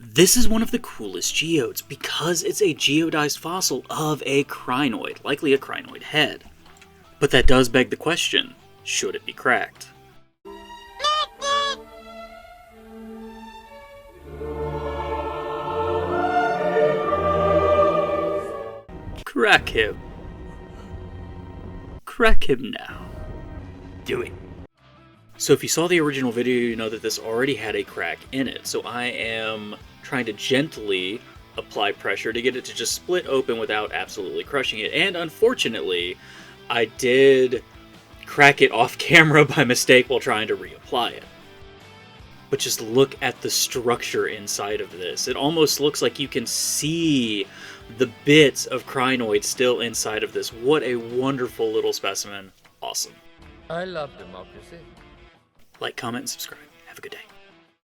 This is one of the coolest geodes because it's a geodized fossil of a crinoid, likely a crinoid head. But that does beg the question, should it be cracked? Crack him. Crack him now. Do it. So if you saw the original video, you know that this already had a crack in it. So I am trying to gently apply pressure to get it to just split open without absolutely crushing it. And unfortunately, I did crack it off camera by mistake while trying to reapply it. But just look at the structure inside of this. It almost looks like you can see the bits of crinoid still inside of this. What a wonderful little specimen. Awesome. I love democracy. Like, comment, and subscribe. Have a good day.